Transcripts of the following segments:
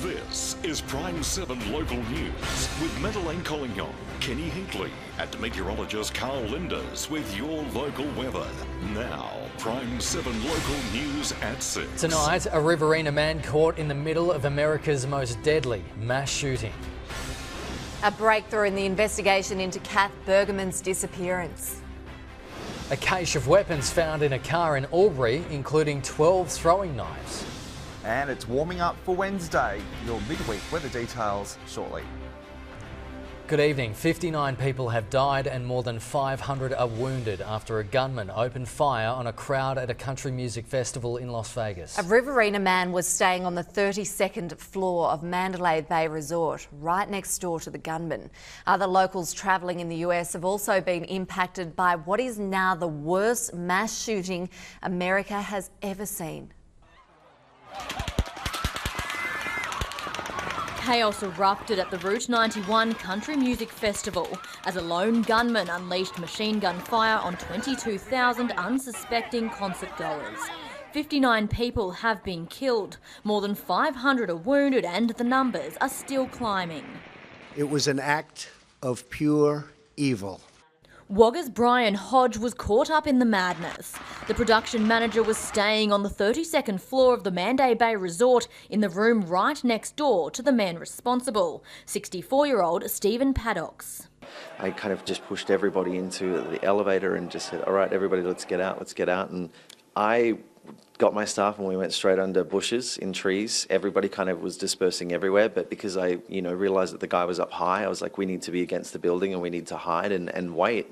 This is PRIME7 Local News with Madeleine Collignon, Kenny Hinkley and meteorologist Carl Linders with your local weather. Now, PRIME7 Local News at 6. Tonight, a Riverina man caught in the middle of America's most deadly mass shooting. A breakthrough in the investigation into Kath Bergerman's disappearance. A cache of weapons found in a car in Albury, including 12 throwing knives. And it's warming up for Wednesday. Your midweek weather details shortly. Good evening. 59 people have died and more than 500 are wounded after a gunman opened fire on a crowd at a country music festival in Las Vegas. A Riverina man was staying on the 32nd floor of Mandalay Bay Resort, right next door to the gunman. Other locals travelling in the US have also been impacted by what is now the worst mass shooting America has ever seen. Chaos erupted at the Route 91 Country Music Festival as a lone gunman unleashed machine gun fire on 22,000 unsuspecting concert goers. 59 people have been killed, more than 500 are wounded and the numbers are still climbing. It was an act of pure evil. Wagga's Brian Hodge was caught up in the madness. The production manager was staying on the 32nd floor of the Mandalay Bay Resort in the room right next door to the man responsible, 64-year-old Stephen Paddocks. I kind of just pushed everybody into the elevator and just said, all right, everybody, let's get out. And I got my staff and we went straight under bushes in trees. Everybody kind of was dispersing everywhere, but because I, realised that the guy was up high, I was like, we need to be against the building and we need to hide and wait.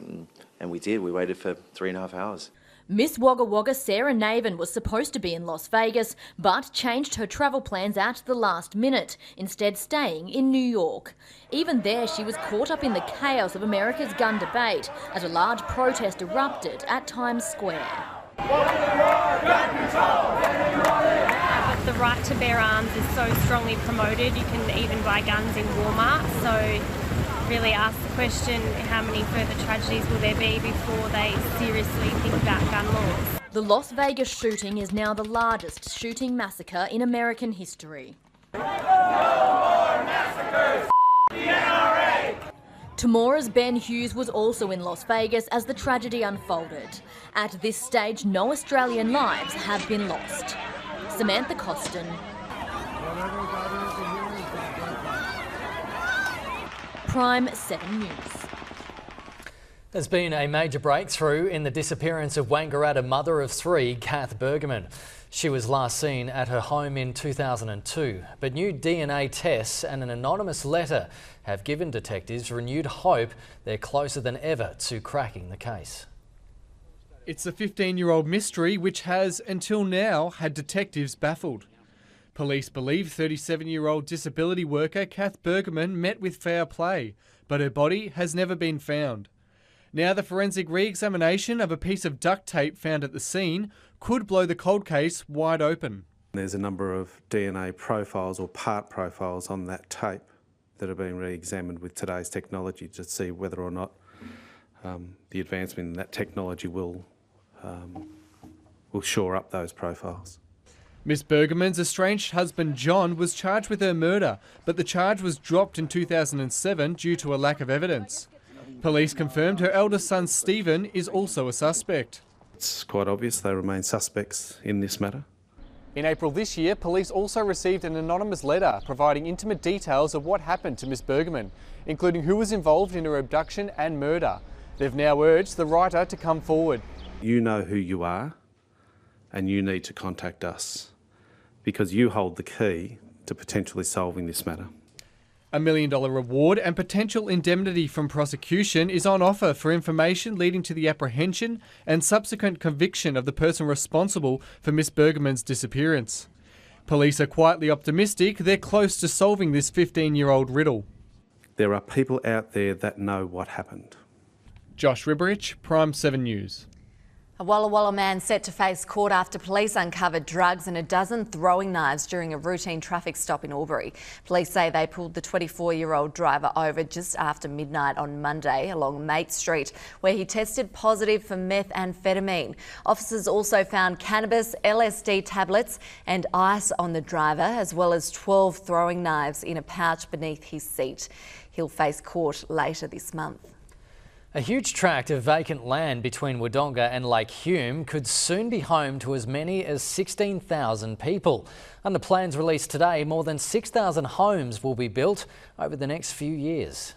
And we did. We waited for 3.5 hours. Miss Wagga Wagga Sarah Naven was supposed to be in Las Vegas, but changed her travel plans at the last minute, instead staying in New York. Even there, she was caught up in the chaos of America's gun debate as a large protest erupted at Times Square. The right to bear arms is so strongly promoted. You can even buy guns in Walmart. So really ask the question, how many further tragedies will there be before they seriously think about gun laws? The Las Vegas shooting is now the largest shooting massacre in American history. No more massacres, the NRA! Tamora's Ben Hughes was also in Las Vegas as the tragedy unfolded. At this stage, no Australian lives have been lost. Samantha Costin. PRIME7 News. There's been a major breakthrough in the disappearance of Wangaratta mother of 3, Kath Bergerman. She was last seen at her home in 2002, but new DNA tests and an anonymous letter have given detectives renewed hope they're closer than ever to cracking the case. It's a 15-year-old mystery which has, until now, had detectives baffled. Police believe 37-year-old disability worker Kath Bergerman met with foul play, but her body has never been found. Now the forensic re-examination of a piece of duct tape found at the scene could blow the cold case wide open. There's a number of DNA profiles or part profiles on that tape that are being re-examined with today's technology to see whether or not the advancement in that technology will shore up those profiles. Miss Bergerman's estranged husband John was charged with her murder, but the charge was dropped in 2007 due to a lack of evidence. Police confirmed her eldest son Stephen is also a suspect. It's quite obvious they remain suspects in this matter. In April this year, police also received an anonymous letter providing intimate details of what happened to Miss Bergerman, including who was involved in her abduction and murder. They've now urged the writer to come forward. You know who you are and you need to contact us because you hold the key to potentially solving this matter. $1 million reward and potential indemnity from prosecution is on offer for information leading to the apprehension and subsequent conviction of the person responsible for Miss Bergerman's disappearance. Police are quietly optimistic they're close to solving this 15-year-old riddle. There are people out there that know what happened. Josh Riberich, PRIME7 News. A Walla Walla man set to face court after police uncovered drugs and a dozen throwing knives during a routine traffic stop in Albury. Police say they pulled the 24-year-old driver over just after midnight on Monday along Mate Street, where he tested positive for methamphetamine. Officers also found cannabis, LSD tablets and ice on the driver, as well as 12 throwing knives in a pouch beneath his seat. He'll face court later this month. A huge tract of vacant land between Wodonga and Lake Hume could soon be home to as many as 16,000 people. Under plans released today, more than 6,000 homes will be built over the next few years.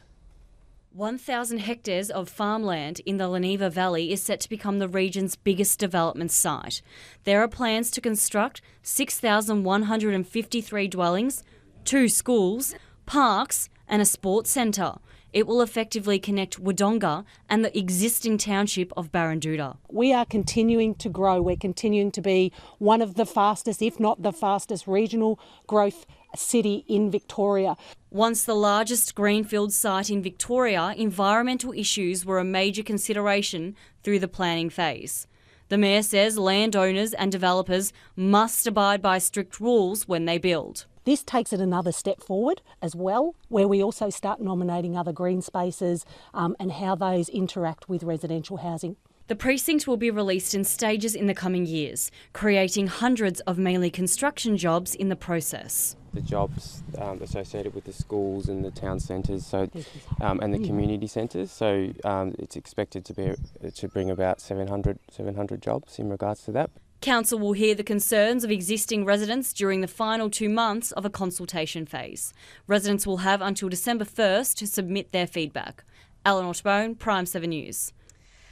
1,000 hectares of farmland in the Leneva Valley is set to become the region's biggest development site. There are plans to construct 6,153 dwellings, 2 schools, parks and a sports centre. It will effectively connect Wodonga and the existing township of Barranduda. We are continuing to grow. We're continuing to be one of the fastest, if not the fastest, regional growth city in Victoria. Once the largest greenfield site in Victoria, environmental issues were a major consideration through the planning phase. The Mayor says landowners and developers must abide by strict rules when they build. This takes it another step forward as well, where we also start nominating other green spaces and how those interact with residential housing. The precinct will be released in stages in the coming years, creating hundreds of mainly construction jobs in the process. The jobs associated with the schools and the town centres, and the community centres. So it's expected to bring about 700 jobs in regards to that. Council will hear the concerns of existing residents during the final 2 months of a consultation phase. Residents will have until December 1st to submit their feedback. Eleanor Tabone, PRIME7 News.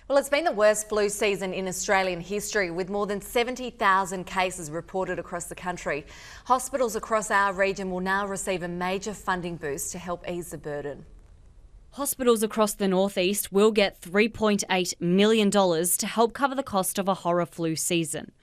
Well, it's been the worst flu season in Australian history, with more than 70,000 cases reported across the country. Hospitals across our region will now receive a major funding boost to help ease the burden. Hospitals across the northeast will get $3.8 million to help cover the cost of a horror flu season.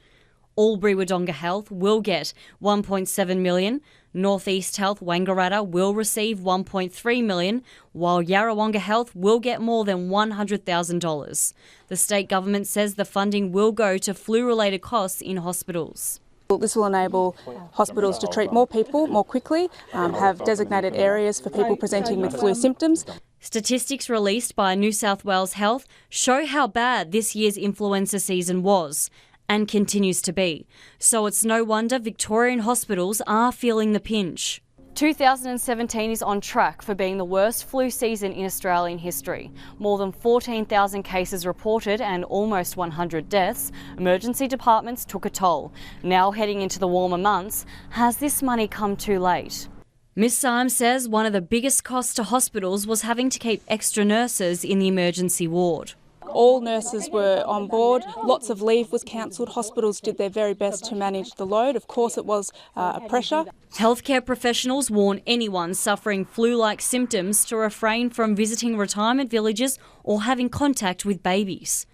Albury Wodonga Health will get $1.7 million. Northeast Health Wangaratta will receive $1.3 million, while Yarrawonga Health will get more than $100,000. The state government says the funding will go to flu-related costs in hospitals. This will enable hospitals to treat more people more quickly, have designated areas for people presenting with flu symptoms. Statistics released by New South Wales Health show how bad this year's influenza season was and continues to be. So it's no wonder Victorian hospitals are feeling the pinch. 2017 is on track for being the worst flu season in Australian history. More than 14,000 cases reported and almost 100 deaths. Emergency departments took a toll. Now heading into the warmer months, has this money come too late? Ms Symes says one of the biggest costs to hospitals was having to keep extra nurses in the emergency ward. All nurses were on board, lots of leave was cancelled, hospitals did their very best to manage the load. Of course it was a pressure. Healthcare professionals warn anyone suffering flu-like symptoms to refrain from visiting retirement villages or having contact with babies.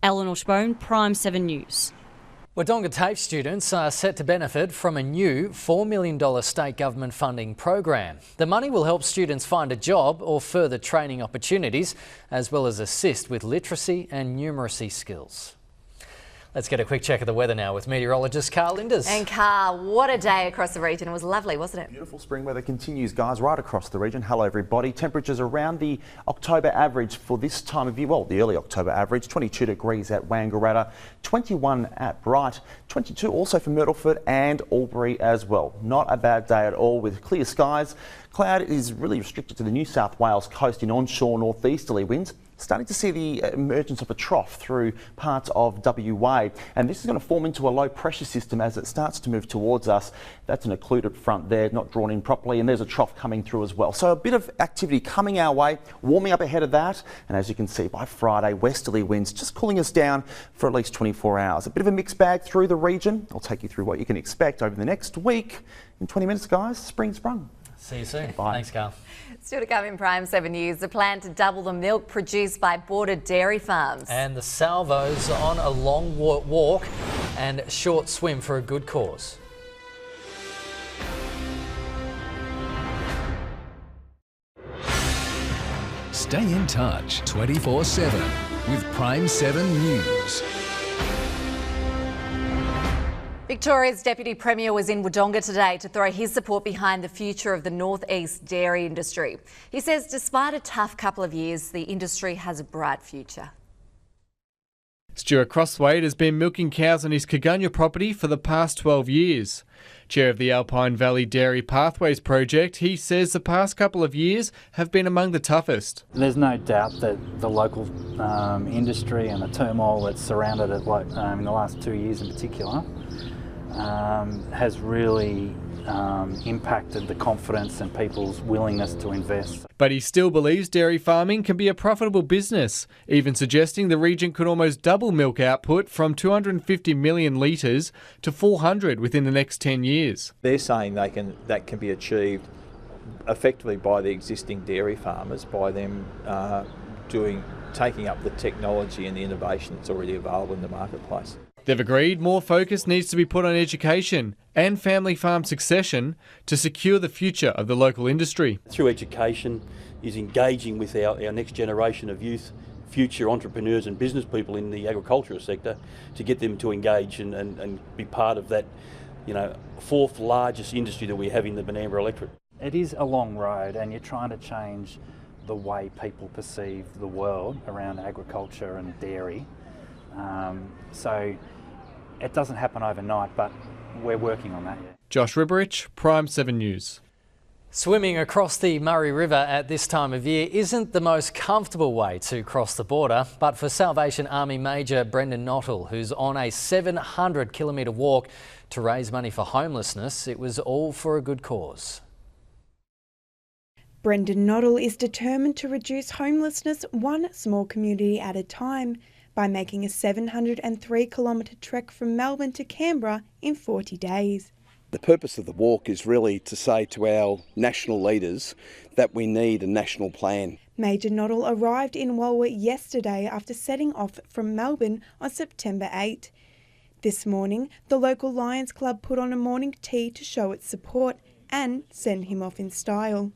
Eleanor Tabone, PRIME7 News. Wodonga TAFE students are set to benefit from a new $4 million state government funding program. The money will help students find a job or further training opportunities, as well as assist with literacy and numeracy skills. Let's get a quick check of the weather now with meteorologist Carl Linders. And Carl, what a day across the region. It was lovely, wasn't it? Beautiful spring weather continues, guys, right across the region. Hello, everybody. Temperatures around the October average for this time of year. Well, the early October average, 22 degrees at Wangaratta, 21 at Bright, 22 also for Myrtleford and Albury as well. Not a bad day at all with clear skies. Cloud is really restricted to the New South Wales coast in onshore northeasterly winds. Starting to see the emergence of a trough through parts of WA, and this is going to form into a low pressure system as it starts to move towards us. That's an occluded front there, not drawn in properly, and there's a trough coming through as well. So a bit of activity coming our way, warming up ahead of that, and as you can see by Friday, westerly winds just cooling us down for at least 24 hours. A bit of a mixed bag through the region. I'll take you through what you can expect over the next week. In 20 minutes, guys, spring sprung. See you soon. Bye. Thanks, Carl. Still to come in PRIME7 News, the plan to double the milk produced by border dairy farms. And the salvos on a long walk and short swim for a good cause. Stay in touch 24/7 with PRIME7 News. Victoria's Deputy Premier was in Wodonga today to throw his support behind the future of the northeast dairy industry. He says despite a tough couple of years, the industry has a bright future. Stuart Crosswaite has been milking cows on his Kagunya property for the past 12 years. Chair of the Alpine Valley Dairy Pathways project, he says the past couple of years have been among the toughest. There's no doubt that the local industry and the turmoil that's surrounded it in the last 2 years in particular has really impacted the confidence and people's willingness to invest. But he still believes dairy farming can be a profitable business, even suggesting the region could almost double milk output from 250 million litres to 400 within the next 10 years. They're saying that can be achieved effectively by the existing dairy farmers, by them taking up the technology and the innovation that's already available in the marketplace. They've agreed more focus needs to be put on education and family farm succession to secure the future of the local industry. Through education is engaging with our next generation of youth, future entrepreneurs and business people in the agricultural sector to get them to engage and be part of that, fourth largest industry that we have in the Banambra electorate. It is a long road and you're trying to change the way people perceive the world around agriculture and dairy. So it doesn't happen overnight, but we're working on that. Josh Ribberich, PRIME7 News. Swimming across the Murray River at this time of year isn't the most comfortable way to cross the border, but for Salvation Army Major Brendan Nottle, who's on a 700-kilometre walk to raise money for homelessness, it was all for a good cause. Brendan Nottle is determined to reduce homelessness one small community at a time by making a 703-kilometre trek from Melbourne to Canberra in 40 days. The purpose of the walk is really to say to our national leaders that we need a national plan. Major Nottle arrived in Walwa yesterday after setting off from Melbourne on September 8. This morning, the local Lions Club put on a morning tea to show its support and send him off in style.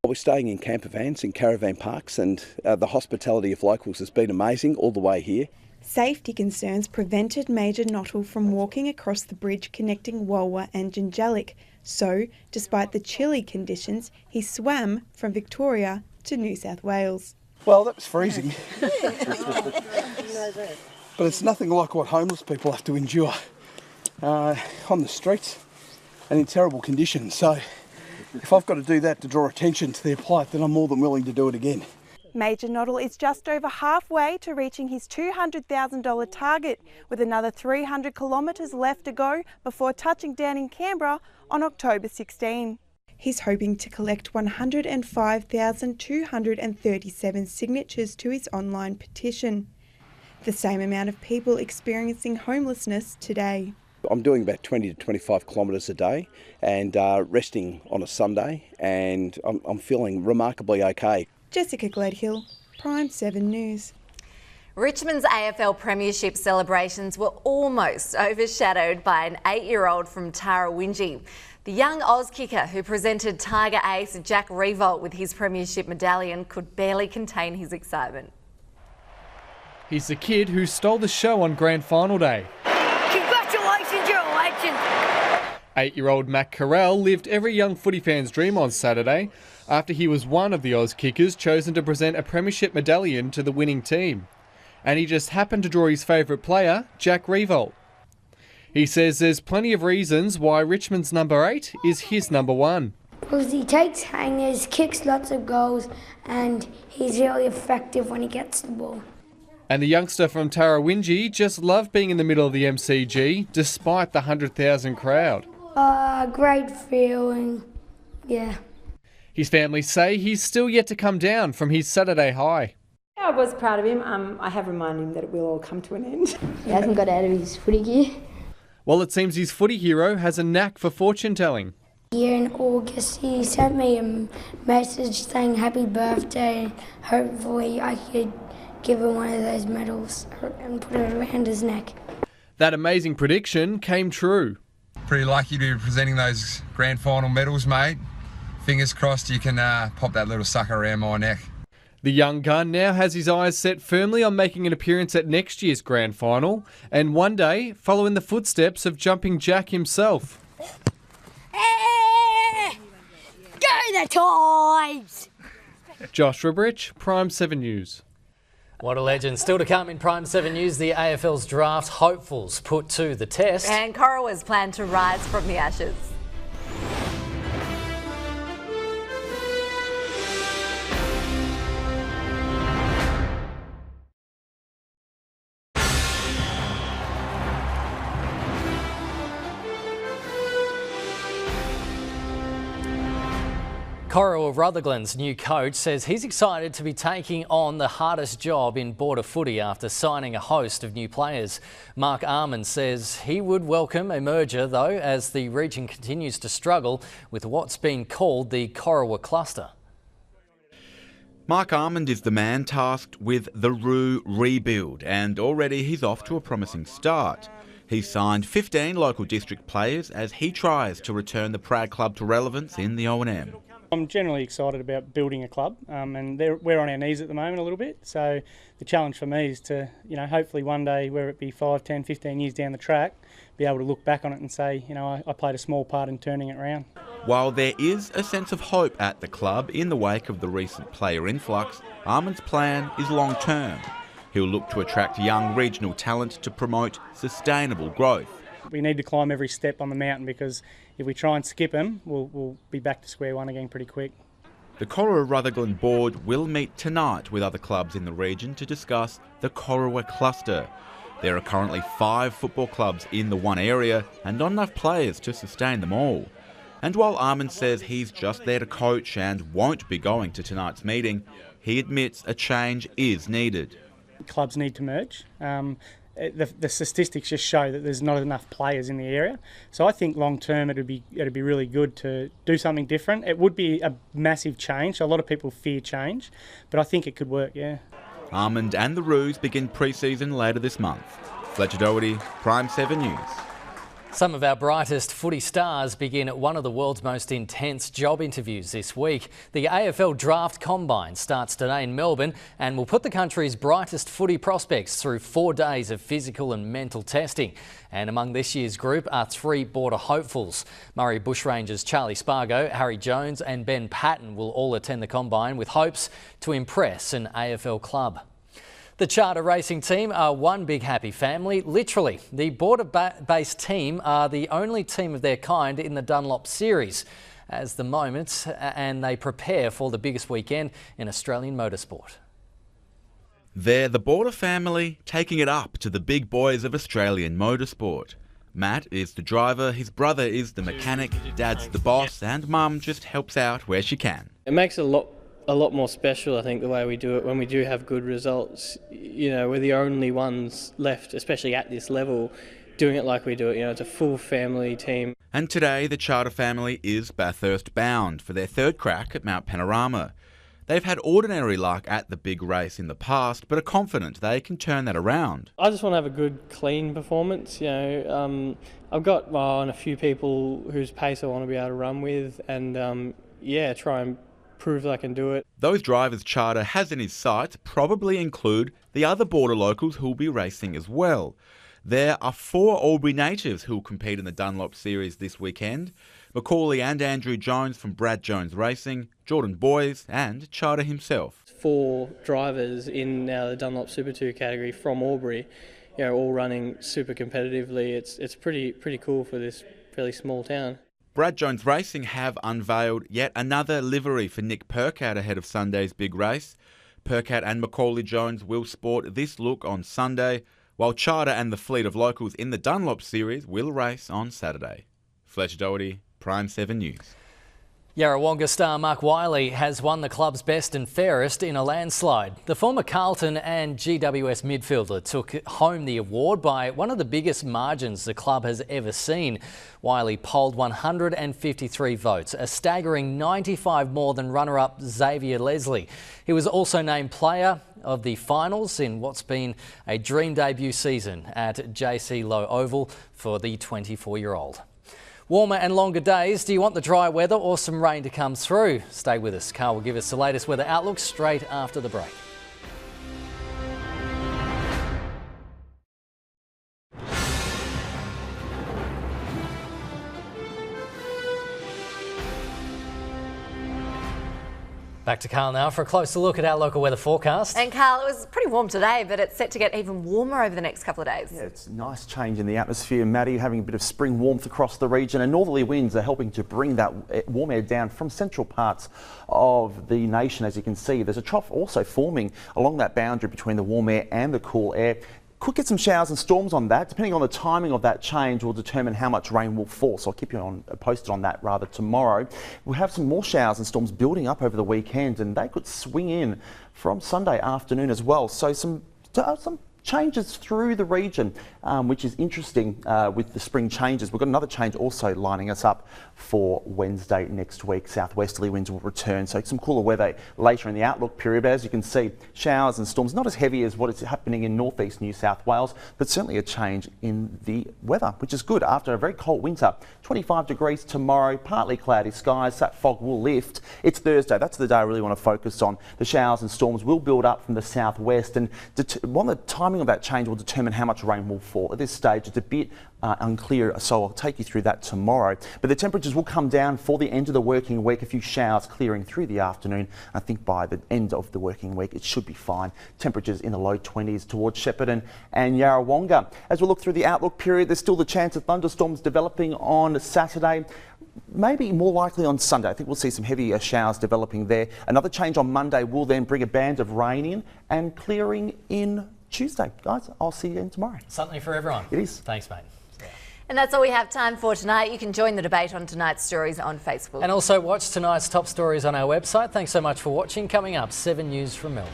We're staying in camper vans in caravan parks and the hospitality of locals has been amazing all the way here. Safety concerns prevented Major Nottle from walking across the bridge connecting Walwa and Jinjallik. So, despite the chilly conditions, he swam from Victoria to New South Wales. Well, that was freezing. But it's nothing like what homeless people have to endure on the streets and in terrible conditions. So if I've got to do that to draw attention to their plight, then I'm more than willing to do it again. Major Nottle is just over halfway to reaching his $200,000 target, with another 300 kilometres left to go before touching down in Canberra on October 16. He's hoping to collect 105,237 signatures to his online petition, the same amount of people experiencing homelessness today. I'm doing about 20 to 25 kilometres a day and resting on a Sunday, and I'm feeling remarkably okay. Jessica Gledhill, PRIME7 News. Richmond's AFL Premiership celebrations were almost overshadowed by an 8-year-old from Tarawinji. The young Oz kicker who presented Tiger ace Jack Revolt with his Premiership medallion could barely contain his excitement. He's the kid who stole the show on Grand Final day. Congratulations, you're a legend. 8-year-old Matt Carell lived every young footy fan's dream on Saturday after he was one of the Oz kickers chosen to present a premiership medallion to the winning team. And he just happened to draw his favourite player, Jack Revolt. He says there's plenty of reasons why Richmond's number 8 is his number 1. Because he takes hangers, kicks lots of goals, and he's really effective when he gets the ball. And the youngster from Tarawinji just loved being in the middle of the MCG, despite the 100,000 crowd. Great feeling, yeah. His family say he's still yet to come down from his Saturday high. I was proud of him. I have reminded him that it will all come to an end. He hasn't got out of his footy gear. Well, it seems his footy hero has a knack for fortune telling. Here in August, he sent me a message saying happy birthday. Hopefully I could give him one of those medals and put it around his neck. That amazing prediction came true. Pretty lucky to be presenting those grand final medals, mate. Fingers crossed you can pop that little sucker around my neck. The young gun now has his eyes set firmly on making an appearance at next year's grand final and one day follow in the footsteps of jumping Jack himself. Go the Times! Josh Ribrich, PRIME7 News. What a legend. Still to come in PRIME7 News, the AFL's draft hopefuls put to the test. And Corowa's plan to rise from the ashes. Corowa Rutherglen's new coach says he's excited to be taking on the hardest job in border footy after signing a host of new players. Mark Armand says he would welcome a merger though, as the region continues to struggle with what's been called the Corowa cluster. Mark Armand is the man tasked with the Roo rebuild, and already he's off to a promising start. He's signed 15 local district players as he tries to return the Prague club to relevance in the O&M. I'm generally excited about building a club, and we're on our knees at the moment a little bit. So the challenge for me is to, hopefully one day, whether it be 5, 10, 15 years down the track, be able to look back on it and say, I played a small part in turning it around. While there is a sense of hope at the club in the wake of the recent player influx, Armand's plan is long-term. He'll look to attract young regional talent to promote sustainable growth. We need to climb every step on the mountain, because if we try and skip them, we'll be back to square one again pretty quick. The Corowa Rutherglen board will meet tonight with other clubs in the region to discuss the Corowa cluster. There are currently 5 football clubs in the one area and not enough players to sustain them all. And while Armand says he's just there to coach and won't be going to tonight's meeting, he admits a change is needed. Clubs need to merge. The statistics just show that there's not enough players in the area. So I think long term it'd be really good to do something different. It would be a massive change. A lot of people fear change, but I think it could work, yeah. Armand and the Roos begin pre-season later this month. Fletcher Doherty, PRIME7 News. Some of our brightest footy stars begin one of the world's most intense job interviews this week. The AFL Draft Combine starts today in Melbourne and will put the country's brightest footy prospects through 4 days of physical and mental testing. And among this year's group are 3 border hopefuls. Murray Bushrangers Charlie Spargo, Harry Jones and Ben Patton will all attend the Combine with hopes to impress an AFL club. The charter racing team are one big happy family, literally. The border-based team are the only team of their kind in the Dunlop Series at the moment, and they prepare for the biggest weekend in Australian motorsport. They're the Border family taking it up to the big boys of Australian motorsport. Matt is the driver, his brother is the mechanic, Dad's the boss, and Mum just helps out where she can. It makes it a lot more special, I think, the way we do it when we do have good results. We're the only ones left, especially at this level, doing it like we do it. It's a full family team. And today the charter family is Bathurst bound for their 3rd crack at Mount Panorama. They've had ordinary luck at the big race in the past, but are confident they can turn that around. I just want to have a good, clean performance. I've got on a few people whose pace I want to be able to run with, and try and prove that I can do it. Those drivers Charter has in his sights probably include the other border locals who'll be racing as well. There are 4 Albury natives who'll compete in the Dunlop Series this weekend. Macaulay and Andrew Jones from Brad Jones Racing, Jordan Boys and Charter himself. 4 drivers in the Dunlop Super 2 category from Albury, all running super competitively. It's pretty cool for this fairly small town. Brad Jones Racing have unveiled yet another livery for Nick Percat ahead of Sunday's big race. Percat and Macaulay Jones will sport this look on Sunday, while Charter and the fleet of locals in the Dunlop Series will race on Saturday. Fletcher Doherty, PRIME7 News. Yarrawonga star Mark Wiley has won the club's best and fairest in a landslide. The former Carlton and GWS midfielder took home the award by one of the biggest margins the club has ever seen. Wiley polled 153 votes, a staggering 95 more than runner-up Xavier Leslie. He was also named player of the finals in what's been a dream debut season at JC Lowe Oval for the 24-year-old. Warmer and longer days. Do you want the dry weather or some rain to come through? Stay with us. Carl will give us the latest weather outlook straight after the break. Back to Carl now for a closer look at our local weather forecast. And Carl, it was pretty warm today, but it's set to get even warmer over the next couple of days. Yeah, it's a nice change in the atmosphere. Maddie, having a bit of spring warmth across the region, and northerly winds are helping to bring that warm air down from central parts of the nation. As you can see, there's a trough also forming along that boundary between the warm air and the cool air. Could get some showers and storms on that. Depending on the timing of that change will determine how much rain will fall. So I'll keep you posted on that rather tomorrow. We'll have some more showers and storms building up over the weekend, and they could swing in from Sunday afternoon as well. So some changes through the region, which is interesting with the spring changes. We've got another change also lining us up for Wednesday next week. Southwesterly winds will return, so some cooler weather later in the outlook period. But as you can see, showers and storms not as heavy as what is happening in northeast New South Wales, but certainly a change in the weather, which is good after a very cold winter. 25 degrees tomorrow, partly cloudy skies. That fog will lift. It's Thursday. That's the day I really want to focus on. The showers and storms will build up from the southwest, and one of the timing of that change will determine how much rain will fall. At this stage, it's a bit unclear, so I'll take you through that tomorrow. But the temperatures will come down for the end of the working week. A few showers clearing through the afternoon. I think by the end of the working week, it should be fine. Temperatures in the low 20s towards Shepparton and Yarrawonga. As we look through the outlook period, there's still the chance of thunderstorms developing on Saturday. Maybe more likely on Sunday. I think we'll see some heavy showers developing there. Another change on Monday will then bring a band of rain in and clearing in Tuesday. Guys, I'll see you again tomorrow. Something for everyone. It is. Thanks, mate. And that's all we have time for tonight. You can join the debate on tonight's stories on Facebook. And also watch tonight's top stories on our website. Thanks so much for watching. Coming up, 7 News from Melbourne.